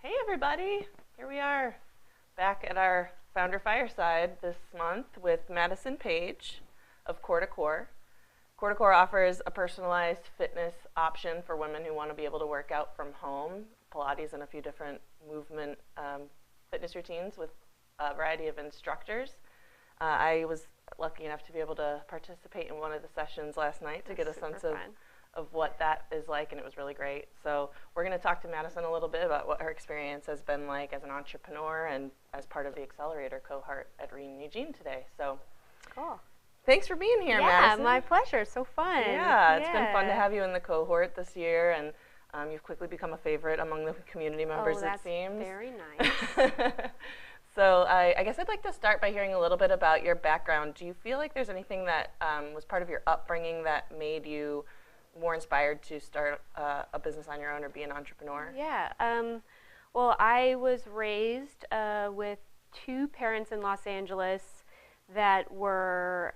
Hey everybody, here we are back at our founder Fireside this month with Madison Page of Core To Coeur. Core To Coeur offers a personalized fitness option for women who want to be able to work out from home, Pilates and a few different movement fitness routines with a variety of instructors. I was lucky enough to be able to participate in one of the sessions last night to get a sense of what that is like, and it was really great. So we're going to talk to Madison a little bit about what her experience has been like as an entrepreneur and as part of the Accelerator cohort at RAIN Eugene today. So cool. Thanks for being here, Madison. Yeah, my pleasure. So fun. Yeah, it's been fun to have you in the cohort this year, and you've quickly become a favorite among the community members, it seems. Very nice. So I guess I'd like to start by hearing a little bit about your background. Do you feel like there's anything that was part of your upbringing that made you more inspired to start a business on your own or be an entrepreneur? Yeah. Well, I was raised with two parents in Los Angeles that were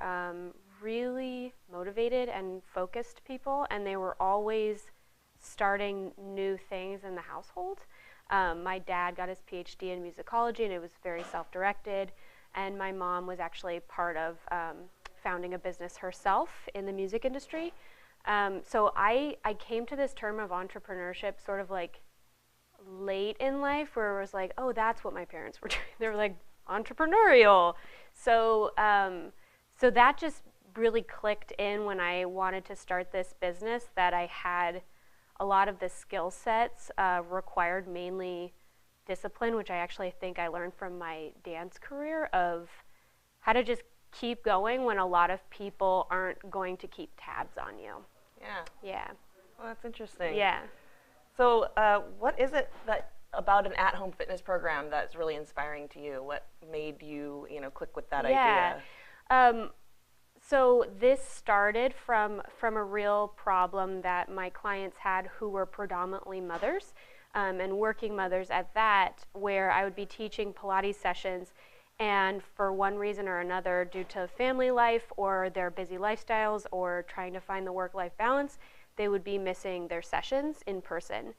really motivated and focused people, and they were always starting new things in the household. My dad got his PhD in musicology, and it was very self-directed, and my mom was actually part of founding a business herself in the music industry. So I came to this term of entrepreneurship sort of like late in life, where it was like, oh, that's what my parents were doing. They were like, entrepreneurial. So so that just really clicked in when I wanted to start this business, that I had a lot of the skill sets required, mainly discipline, which I actually think I learned from my dance career, of how to just keep going when a lot of people aren't going to keep tabs on you. Yeah. Yeah. Well, that's interesting. Yeah. So what is it that about an at-home fitness program that's really inspiring to you? What made you, click with that idea? So this started from a real problem that my clients had, who were predominantly mothers, and working mothers at that, where I would be teaching Pilates sessions, and for one reason or another, due to family life or their busy lifestyles or trying to find the work-life balance, they would be missing their sessions in person.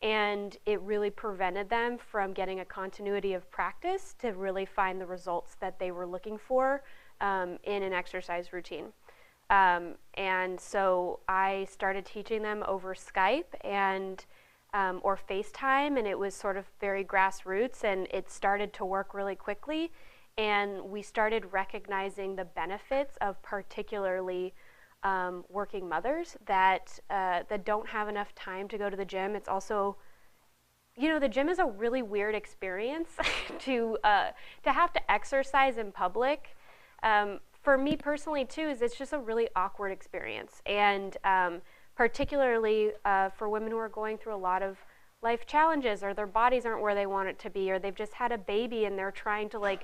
And it really prevented them from getting a continuity of practice to really find the results that they were looking for in an exercise routine. And so I started teaching them over Skype and or FaceTime, and it was sort of very grassroots, and it started to work really quickly. And we started recognizing the benefits of particularly working mothers that don't have enough time to go to the gym. It's also, the gym is a really weird experience to have to exercise in public. For me personally too, it's just a really awkward experience, and particularly for women who are going through a lot of life challenges, or their bodies aren't where they want it to be, or they've just had a baby and they're trying to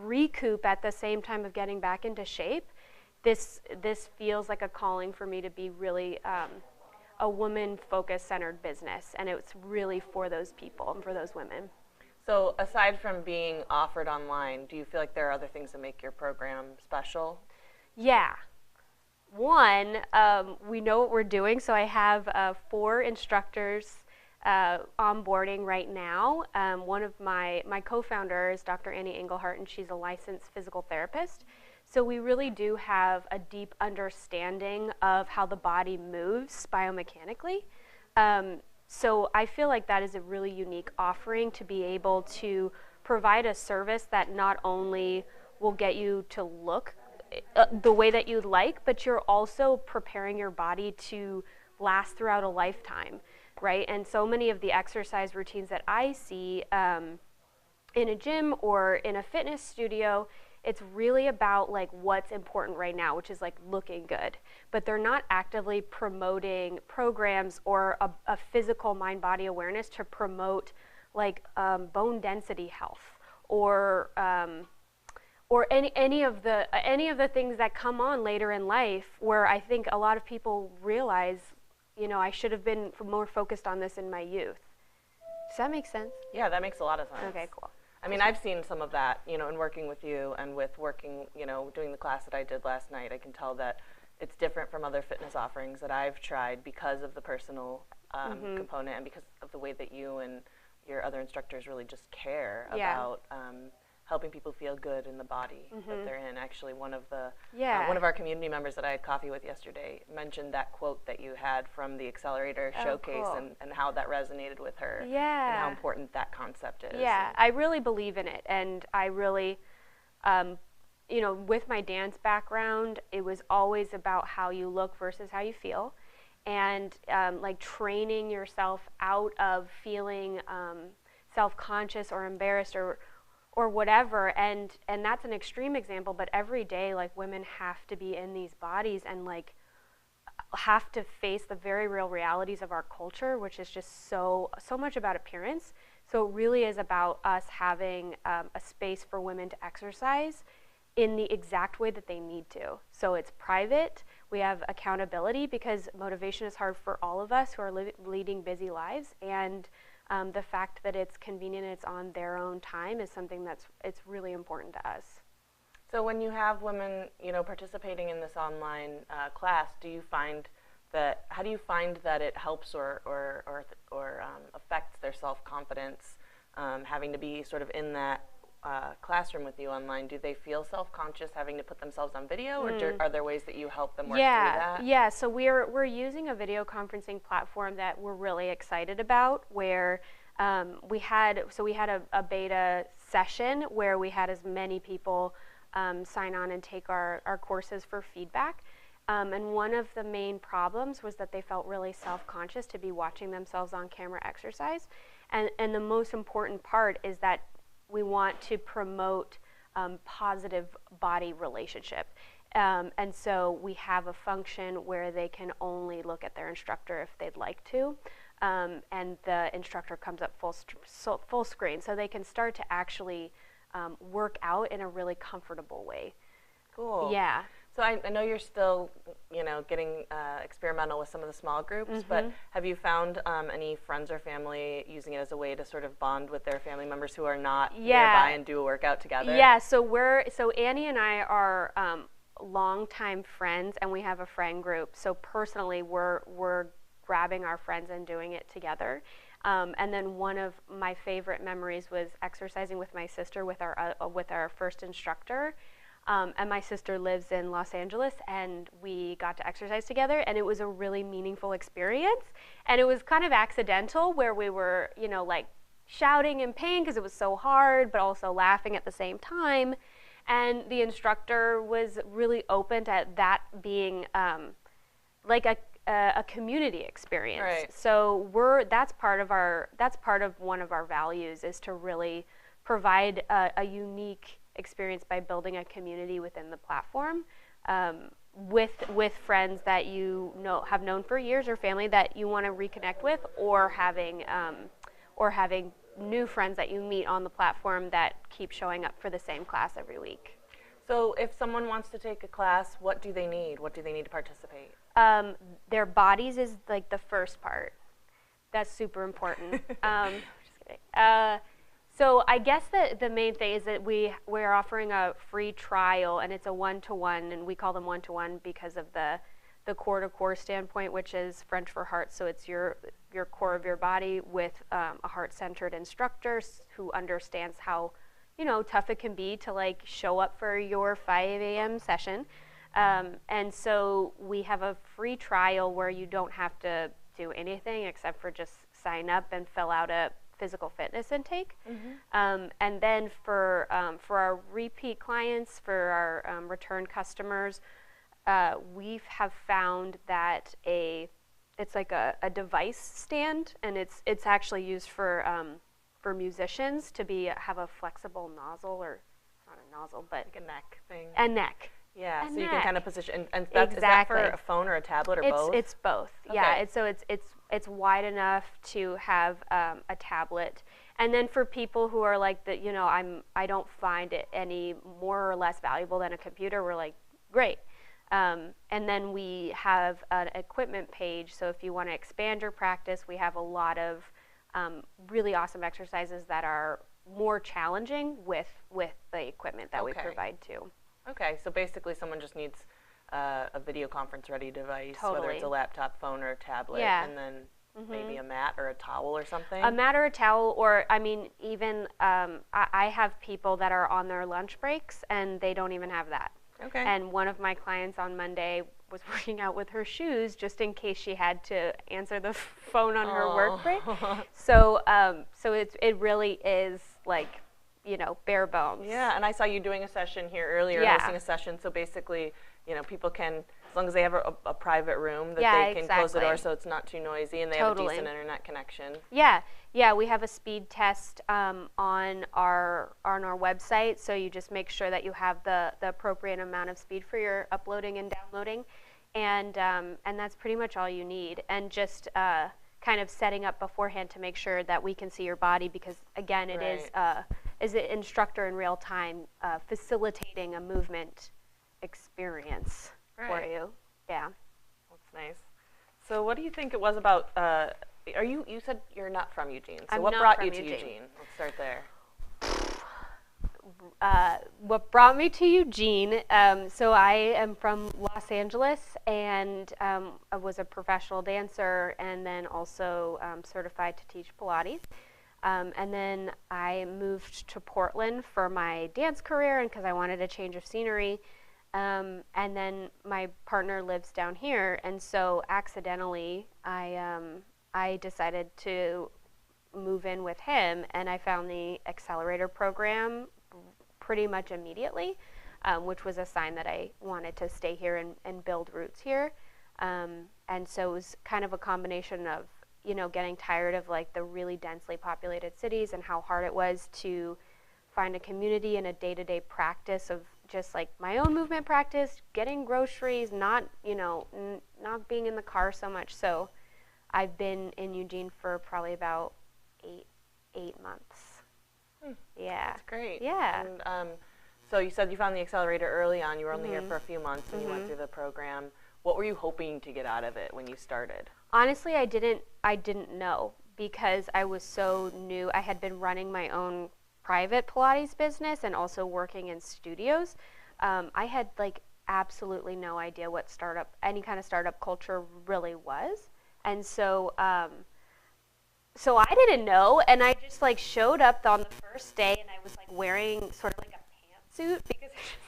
recoup at the same time of getting back into shape. This feels like a calling for me to be really a woman-focused, centered business, and it's really for those people and for those women. So aside from being offered online, do you feel like there are other things that make your program special? Yeah. One, we know what we're doing, so I have 4 instructors onboarding right now. One of my co-founder is Dr. Annie Engelhardt, and she's a licensed physical therapist. So we really do have a deep understanding of how the body moves biomechanically. So I feel like that is a really unique offering, to be able to provide a service that not only will get you to look the way that you'd like, but you're also preparing your body to last throughout a lifetime, right? And so many of the exercise routines that I see in a gym or in a fitness studio, it's really about what's important right now, which is looking good. But they're not actively promoting programs or a physical mind-body awareness to promote bone density health or any of the things that come on later in life, where I think a lot of people realize, I should have been more focused on this in my youth. Does that make sense? Yeah, that makes a lot of sense. Okay, cool. I mean, I've seen some of that, in working with you and with working, doing the class that I did last night. I can tell that it's different from other fitness offerings that I've tried because of the personal component, and because of the way that you and your other instructors really just care Yeah. about helping people feel good in the body that they're in. Actually, one of our community members that I had coffee with yesterday mentioned that quote that you had from the Accelerator showcase, cool. and how that resonated with her, Yeah. and how important that concept is. Yeah, I really believe in it, and I really, you know, with my dance background, it was always about how you look versus how you feel, and like training yourself out of feeling self-conscious or embarrassed or whatever, and that's an extreme example, but every day, like, women have to be in these bodies and like have to face the very real realities of our culture, which is just so much about appearance. So it really is about us having a space for women to exercise in the exact way that they need to. So it's private, we have accountability, because motivation is hard for all of us who are leading busy lives, and the fact that it's convenient and it's on their own time is something it's really important to us. So when you have women, you know, participating in this online class, how do you find that it helps or affects their self-confidence, having to be sort of in that classroom with you online? Do they feel self-conscious having to put themselves on video, or are there ways that you help them work through that? Yeah, so we're using a video conferencing platform that we're really excited about, where we had a beta session where we had as many people sign on and take our courses for feedback. And one of the main problems was that they felt really self-conscious to be watching themselves on camera exercise. And the most important part is that we want to promote positive body relationship. And so we have a function where they can only look at their instructor if they'd like to. And the instructor comes up full screen, so they can start to actually work out in a really comfortable way. Cool. Yeah. So I know you're still, you know, getting experimental with some of the small groups, but have you found any friends or family using it as a way to sort of bond with their family members who are not nearby and do a workout together? Yeah. So Annie and I are longtime friends, and we have a friend group. So personally, we're grabbing our friends and doing it together. And then one of my favorite memories was exercising with my sister with our first instructor. And my sister lives in Los Angeles, and we got to exercise together, and it was a really meaningful experience. And it was kind of accidental, where we were, you know, like shouting in pain because it was so hard, but also laughing at the same time. And the instructor was really open to that being like a community experience. Right. So that's part of one of our values, is to really provide a unique experience by building a community within the platform, with friends that you have known for years, or family that you want to reconnect with, or having new friends that you meet on the platform that keep showing up for the same class every week. So if someone wants to take a class, what do they need? What do they need to participate? Their bodies is like the first part. That's super important. Just kidding. So I guess the main thing is that we're offering a free trial, and it's a one-to-one, and we call them one-to-one because of the Core To Coeur standpoint, which is French for heart. So it's your core of your body with a heart-centered instructor who understands how, you know, tough it can be to like show up for your 5 a.m. session. And so we have a free trial where you don't have to do anything except for just sign up and fill out a physical fitness intake. And then for our repeat clients, for our return customers, we have found that it's like a device stand, and it's actually used for musicians to have a flexible nozzle, or it's not a nozzle, but like a neck thing. A neck. Yeah, A so neck. you can kind of position, and that's, is that for a phone or a tablet, or both? It's both. Okay. Yeah, it's wide enough to have a tablet. And then for people who are like you know, I don't find it any more or less valuable than a computer, we're like, great. And then we have an equipment page, so if you want to expand your practice, we have a lot of really awesome exercises that are more challenging with the equipment that we provide too. Okay, so basically someone just needs a video conference ready device, Totally. whether it's a laptop, phone, or a tablet, Yeah. and then maybe a mat or a towel or something? A mat or a towel, or I mean, even I have people that are on their lunch breaks and they don't even have that. Okay. And one of my clients on Monday was working out with her shoes just in case she had to answer the phone on her work break. So it really is like, bare bones. Yeah, and I saw you doing a session here earlier, hosting a session. So basically, people can, as long as they have a private room, that they can close the door so it's not too noisy and they have a decent internet connection. Yeah, we have a speed test on our website, so you just make sure that you have the appropriate amount of speed for your uploading and downloading, and that's pretty much all you need. And just kind of setting up beforehand to make sure that we can see your body, because again, it is an instructor in real time facilitating a movement experience for you. Yeah. That's nice. So what do you think it was about, you said you're not from Eugene, so what brought you to Eugene? Let's start there. What brought me to Eugene, so I am from Los Angeles, and I was a professional dancer and then also certified to teach Pilates. And then I moved to Portland for my dance career and because I wanted a change of scenery. And then my partner lives down here, and so accidentally I decided to move in with him, and I found the accelerator program pretty much immediately, which was a sign that I wanted to stay here and build roots here. And so it was kind of a combination of, getting tired of like the really densely populated cities and how hard it was to find a community and a day-to-day practice of just like my own movement practice, getting groceries, not being in the car so much. So I've been in Eugene for probably about eight months. Yeah. That's great. Yeah. And so you said you found the accelerator early on. You were only here for a few months and you went through the program. What were you hoping to get out of it when you started? Honestly, I didn't know, because I was so new. I had been running my own private Pilates business and also working in studios. I had like absolutely no idea what any kind of startup culture really was. And so so I didn't know, and I just like showed up on the first day, and I was like wearing sort of like a pantsuit because I just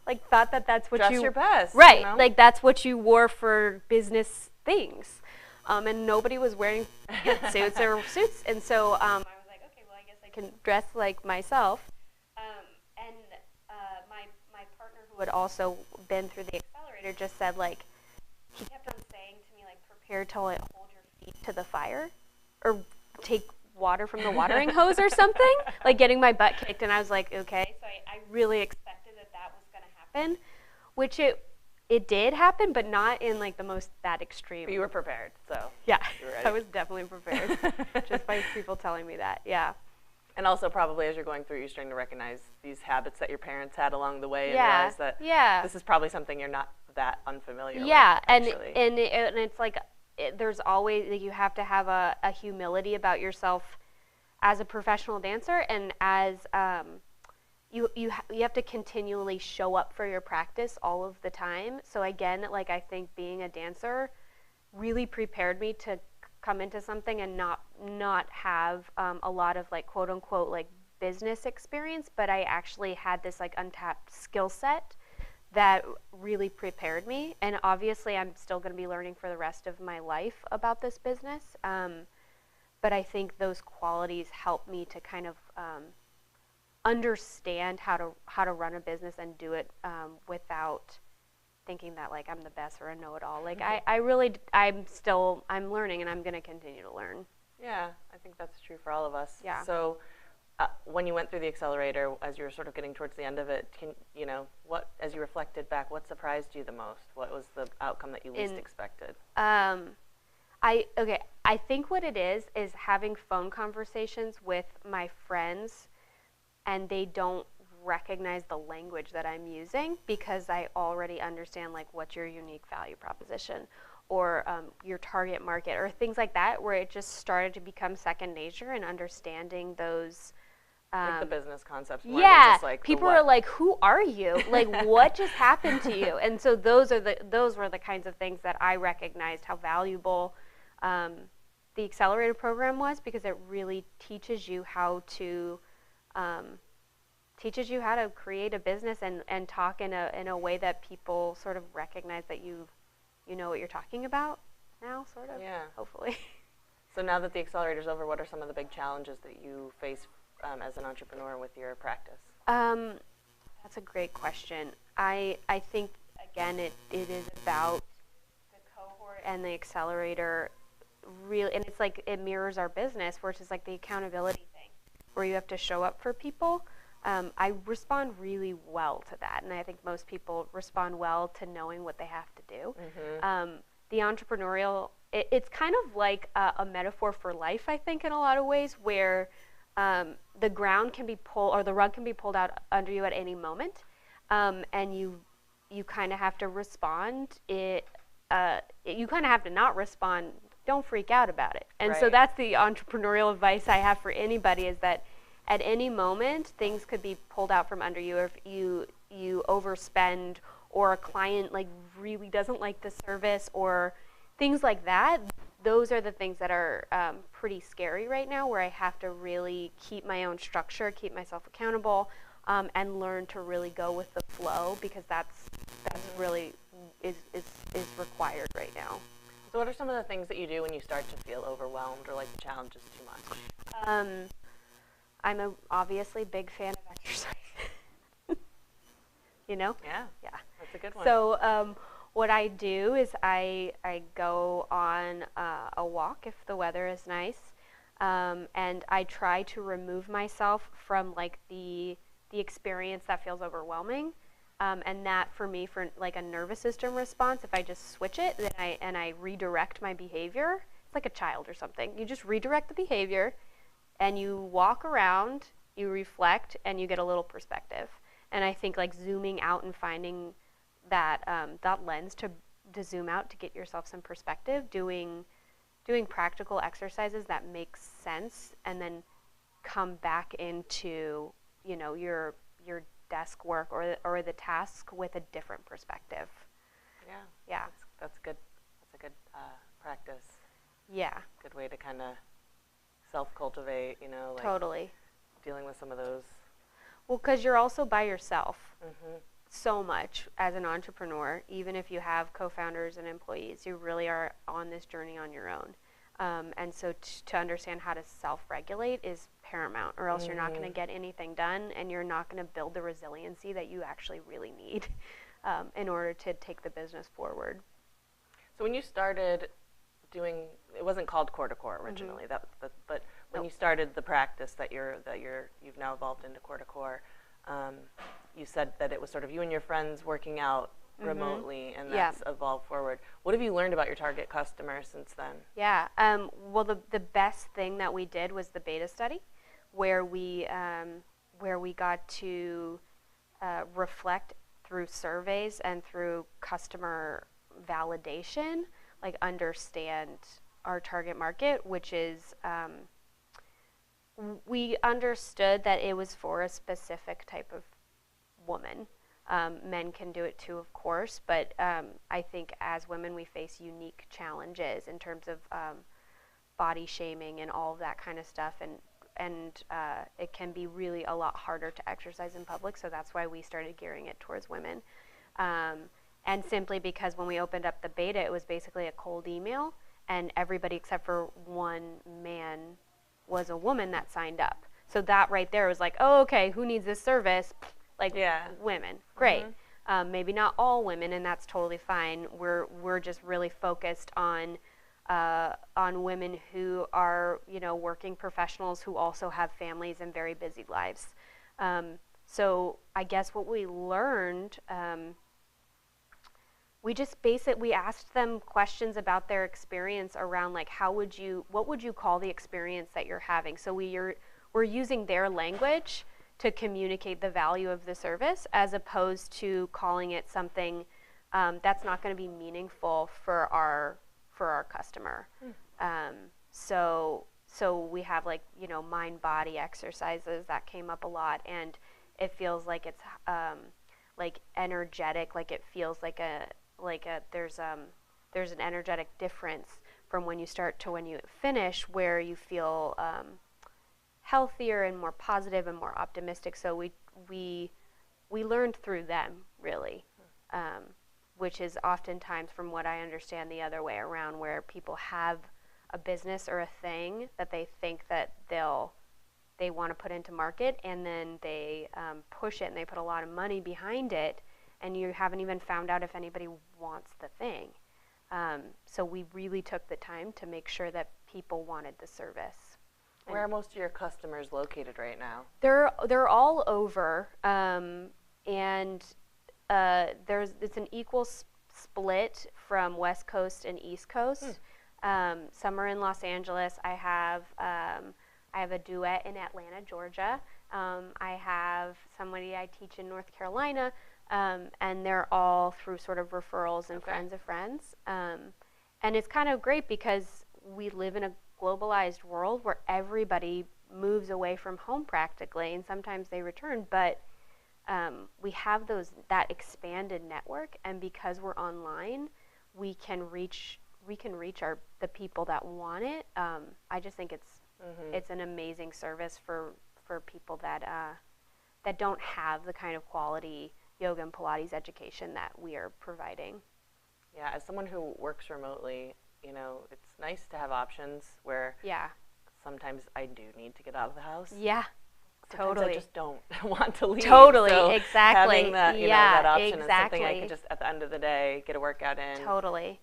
like thought that's what Dress your best, right? Like that's what you wore for business things, and nobody was wearing pantsuits or suits, and so I was like, okay, well I guess I can dress like myself. And my partner, who had also been through the accelerator, just said like, he kept on saying to me like, prepare to like hold your feet to the fire, or take water from the watering hose or something, like getting my butt kicked. And I was like, okay. So I really expected that was going to happen, which it did happen, but not in like that extreme. But you were prepared, so. Yeah, right. I was definitely prepared, just by people telling me that, yeah. And also probably as you're going through, you're starting to recognize these habits that your parents had along the way and realize that this is probably something you're not that unfamiliar with. Yeah, and it's like, there's always, like, you have to have a humility about yourself as a professional dancer, and as you have to continually show up for your practice all of the time. So again, like, I think being a dancer really prepared me to come into something and not have a lot of like quote unquote like business experience, but I actually had this like untapped skill set that really prepared me. And obviously I'm still going to be learning for the rest of my life about this business. But I think those qualities help me to kind of understand how to run a business and do it without thinking that like I'm the best or a know-it-all. Like I'm learning, and I'm going to continue to learn. Yeah, I think that's true for all of us. Yeah. So when you went through the accelerator, as you were sort of getting towards the end of it, what, as you reflected back, what surprised you the most? What was the outcome that you least expected? I think what it is having phone conversations with my friends, and they don't recognize the language that I'm using, because I already understand like what's your unique value proposition, or your target market, or things like that, where it just started to become second nature, and understanding those like the business concepts more than just like people are like, who are you? Like, what just happened to you? And so those were the kinds of things that I recognized how valuable The accelerator program was, because it really teaches you how to create a business and talk in a way that people sort of recognize that you know what you're talking about now, sort of. Yeah. Hopefully. So now that the accelerator's over, what are some of the big challenges that you face as an entrepreneur with your practice? That's a great question. I think, again, it is about the cohort and the accelerator, and it's like it mirrors our business, which is like the accountability thing, where you have to show up for people. I respond really well to that, and I think most people respond well to knowing what they have to do. The entrepreneurial, it's kind of like a metaphor for life, I think, in a lot of ways, where the ground can be pulled, or the rug can be pulled out under you at any moment, and you kind of have to respond. You kind of have to not respond. Don't freak out about it. And so that's the entrepreneurial advice I have for anybody, is that at any moment things could be pulled out from under you, or if you overspend, or a client like really doesn't like the service, or things like that. Those are the things that are pretty scary right now, where I have to really keep my own structure, keep myself accountable, and learn to really go with the flow, because that's really is required right now. So what are some of the things that you do when you start to feel overwhelmed, or like the challenge is too much? I'm a obviously big fan of exercise. You know? Yeah. That's a good one. So what I do is I go on a walk if the weather is nice, and I try to remove myself from like the experience that feels overwhelming, and that for me, for like a nervous system response, if I just switch it, then I redirect my behavior. It's like a child or something. You just redirect the behavior, and you walk around, you reflect, and you get a little perspective. And I think like zooming out and finding that that lens to zoom out, to get yourself some perspective, doing practical exercises that make sense, and then come back into your desk work or the task with a different perspective. Yeah. That's good. That's a good practice. Yeah. Good way to kind of self-cultivate, like totally. Dealing with some of those. Well, because you're also by yourself so much as an entrepreneur. Even if you have co-founders and employees, you really are on this journey on your own. And so to understand how to self-regulate is paramount, or else you're not going to get anything done, and you're not going to build the resiliency that you actually really need in order to take the business forward. So when you started doing, it wasn't called Core To Coeur originally, but when you started the practice that you've now evolved into Core To Coeur, you said that it was sort of you and your friends working out remotely, and that's evolved forward. What have you learned about your target customer since then? Yeah, well, the best thing that we did was the beta study, where we got to reflect through surveys and through customer validation, like understand our target market, which is we understood that it was for a specific type of woman. Men can do it too, of course, but I think as women we face unique challenges in terms of body shaming and all of that kind of stuff, and it can be really a lot harder to exercise in public, so that's why we started gearing it towards women. And simply because when we opened up the beta, it was basically a cold email, and everybody except for one man was a woman that signed up. So that right there was like, oh, okay, who needs this service? Like, women. Great. Maybe not all women, and that's totally fine. We're just really focused on women who are, working professionals who also have families and very busy lives. So I guess what we learned, we asked them questions about their experience around like, what would you call the experience that you're having? So we're using their language to communicate the value of the service, as opposed to calling it something that's not going to be meaningful for our customer. So we have like, mind-body exercises that came up a lot, and it feels like it's like energetic, like it feels like there's an energetic difference from when you start to when you finish, where you feel healthier and more positive and more optimistic. So we learned through them, really, which is oftentimes, from what I understand, the other way around, where people have a business or a thing that they think that they want to put into market, and then they push it and they put a lot of money behind it, and you haven't even found out if anybody wants the thing. So we really took the time to make sure that people wanted the service. Where are most of your customers located right now? They're all over, and it's an equal split from West Coast and East Coast. Some are in Los Angeles. I have a duet in Atlanta, Georgia. I have somebody I teach in North Carolina, and they're all through sort of referrals and friends of friends. And it's kind of great because we live in a globalized world where everybody moves away from home practically, and sometimes they return, but we have that expanded network, and because we're online, we can reach the people that want it. I just think it's an amazing service for people that don't have the kind of quality yoga and Pilates education that we are providing. Yeah, as someone who works remotely, it's nice to have options where sometimes I do need to get out of the house. Yeah, sometimes totally. I just don't want to leave. Totally, so exactly. Having that, that option is exactly. something I can just, at the end of the day, get a workout in. Totally.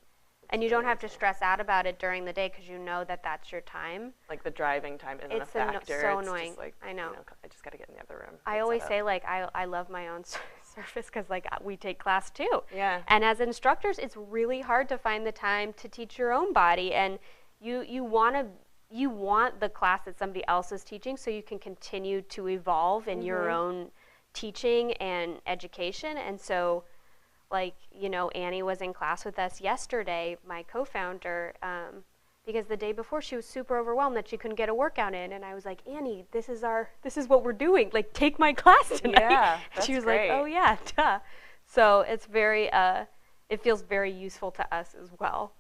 And you don't have to stress out about it during the day because you know that that's your time. Like the driving time isn't a factor. It's so annoying. Just like, I know. I just got to get in the other room. I always say, like, I love my own service because, like, we take class too. Yeah. And as instructors, it's really hard to find the time to teach your own body. And you want the class that somebody else is teaching so you can continue to evolve in your own teaching and education. And so, like, Annie was in class with us yesterday, my co-founder, because the day before she was super overwhelmed that she couldn't get a workout in, and I was like, Annie, this is what we're doing. Like, take my class tonight. Yeah, that's she was great. like, oh yeah, duh. So it's it feels very useful to us as well.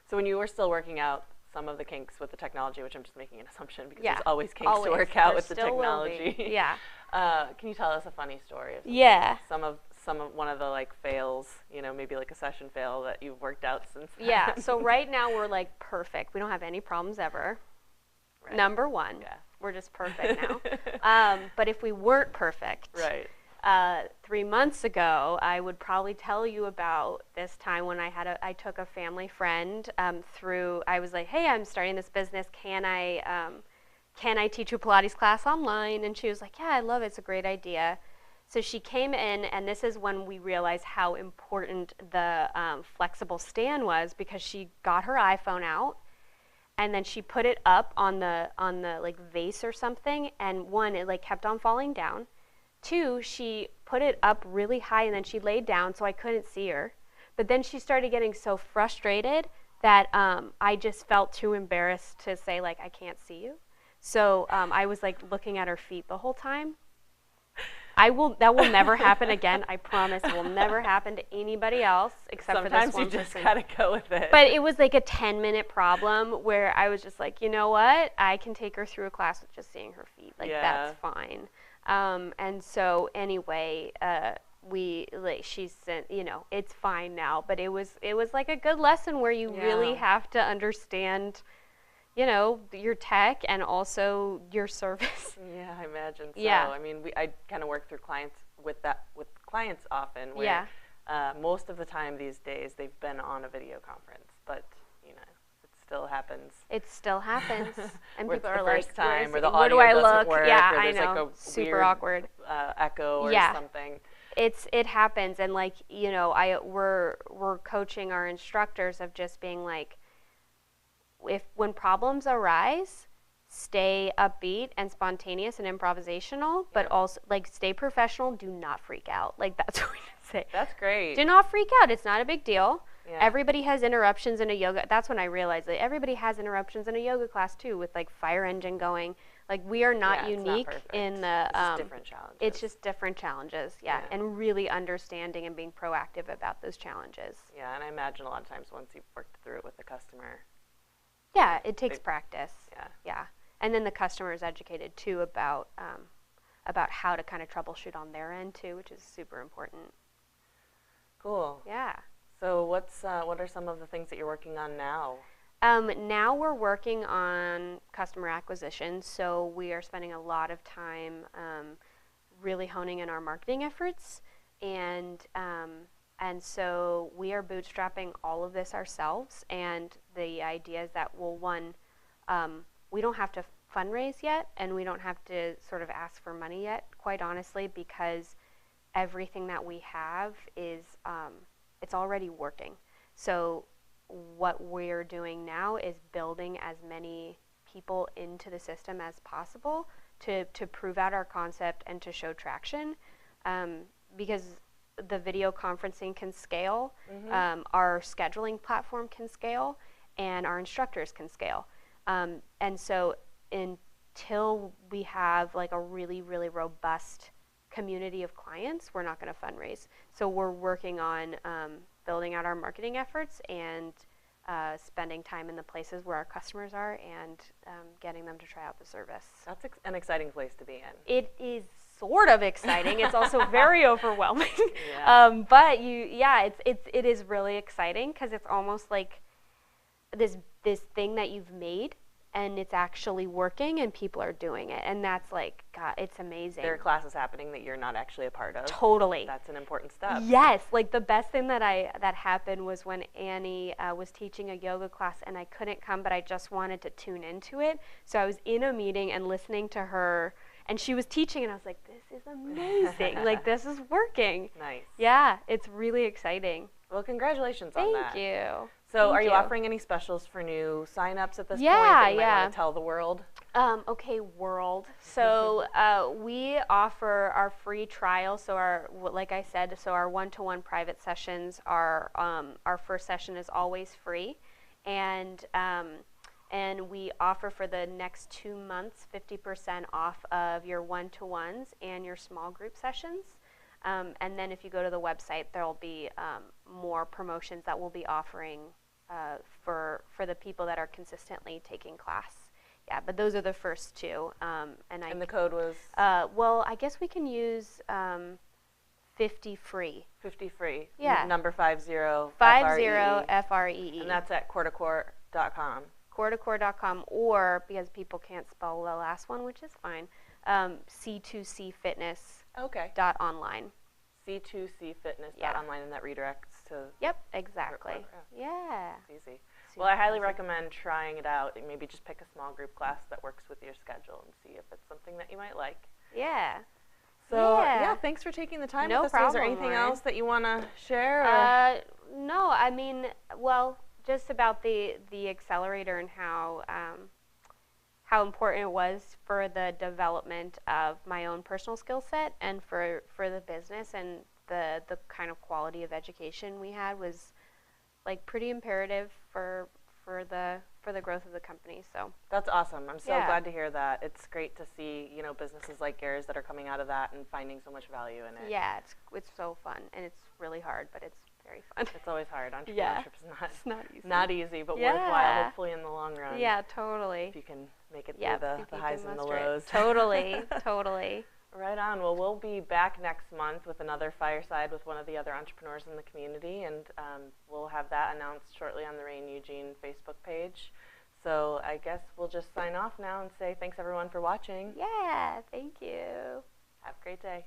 So when you were still working out some of the kinks with the technology, which I'm just making an assumption because there's always kinks to work out with the technology. Yeah. Can you tell us a funny story of one of the like fails, maybe like a session fail that you've worked out since then? Yeah, so right now we're like perfect. We don't have any problems ever. Right. Number one, we're just perfect now. But if we weren't perfect, 3 months ago, I would probably tell you about this time when I took a family friend through. I was like, hey, I'm starting this business. Can I teach you a Pilates class online? And she was like, yeah, I love it. It's a great idea. So she came in, and this is when we realized how important the flexible stand was, because she got her iPhone out, and then she put it up on the like vase or something, and one, it like kept on falling down. Two, she put it up really high, and then she laid down so I couldn't see her. But then she started getting so frustrated that I just felt too embarrassed to say, like, I can't see you. So I was like looking at her feet the whole time. That will never happen again. I promise it will never happen to anybody else except for this one person. Sometimes you just gotta go with it. But it was like a 10-minute problem where I was just like, you know what? I can take her through a class with just seeing her feet. Like, that's fine. And so anyway, she sent, it's fine now. But it was like a good lesson where you really have to understand, your tech and also your service. Yeah, I imagine so. Yeah. I mean, I kind of work through clients with clients often where most of the time these days they've been on a video conference, but it still happens. It still happens. And people are like, time where the where audio do I doesn't look? work, Yeah, or I there's know. like a super weird, awkward echo or something. It happens, and like, we're coaching our instructors of just being like, when problems arise, stay upbeat and spontaneous and improvisational, but also like stay professional. Do not freak out. Like, that's what we say. That's great. Do not freak out. It's not a big deal. Yeah. Everybody has interruptions in a yoga. That's when I realized that everybody has interruptions in a yoga class too, with like fire engine going. Like, we are not unique in the. It's just different challenges. It's just different challenges, and really understanding and being proactive about those challenges. Yeah, and I imagine a lot of times once you've worked through it with the customer, Yeah, it takes practice. Yeah. Yeah. And then the customer is educated too about how to kind of troubleshoot on their end too, which is super important. Cool. Yeah. So what are some of the things that you're working on now? Now we're working on customer acquisition, so we are spending a lot of time really honing in our marketing efforts, and so we are bootstrapping all of this ourselves. And the idea is that, well, one, we don't have to fundraise yet, and we don't have to sort of ask for money yet, quite honestly, because everything that we have is it's already working. So what we're doing now is building as many people into the system as possible to prove out our concept and to show traction, because the video conferencing can scale, our scheduling platform can scale, and our instructors can scale. And so until we have like a really, really robust community of clients, we're not going to fundraise. So we're working on building out our marketing efforts and spending time in the places where our customers are and getting them to try out the service. That's an exciting place to be in. It is sort of exciting. It's also very overwhelming. Yeah. But it is really exciting because it's almost like this thing that you've made, and it's actually working, and people are doing it, and that's like, God, it's amazing. There are classes happening that you're not actually a part of. Totally. That's an important step. Yes, like the best thing that happened was when Annie was teaching a yoga class, and I couldn't come, but I just wanted to tune into it. So I was in a meeting and listening to her, and she was teaching, and I was like, this is amazing. Like, this is working. Nice. Yeah, it's really exciting. Well, congratulations on that. Thank you. So are you offering any specials for new signups at this point that you might want to tell the world? Okay, world. So we offer our free trial. So like I said, so our one-to-one private sessions are, our first session is always free. And we offer for the next 2 months 50% off of your one-to-ones and your small group sessions. And then if you go to the website, there will be more promotions that we'll be offering for the people that are consistently taking class. Yeah, but those are the first two. And the code was? Well, I guess we can use 50 free. 50 free. Yeah. Number 50. 50 FREE. And that's at coreTocoeur.com. coreTocoeur.com, or because people can't spell the last one, which is fine, C2C Fitness. Okay. .online. C2C Fitness.online, and that redirects to. Yep, exactly. Yeah. It's easy. Well, I highly recommend trying it out. And maybe just pick a small group class that works with your schedule and see if it's something that you might like. Yeah. So, yeah, thanks for taking the time with us. Problem, is there anything Lauren. else that you want to share? Or? No, I mean, well, just about the accelerator and how important it was for the development of my own personal skill set and for the business, and the kind of quality of education we had was like pretty imperative for the growth of the company. So that's awesome. I'm so glad to hear that. It's great to see, businesses like yours that are coming out of that and finding so much value in it. Yeah, it's so fun, and it's really hard, but it's very fun. It's always hard. Entrepreneurship is not easy, but worthwhile, hopefully, in the long run. Yeah, totally. If you can make it through the highs and the lows. Totally, totally. Right on. Well, we'll be back next month with another Fireside with one of the other entrepreneurs in the community, and we'll have that announced shortly on the RAIN Eugene Facebook page. So I guess we'll just sign off now and say thanks, everyone, for watching. Yeah, thank you. Have a great day.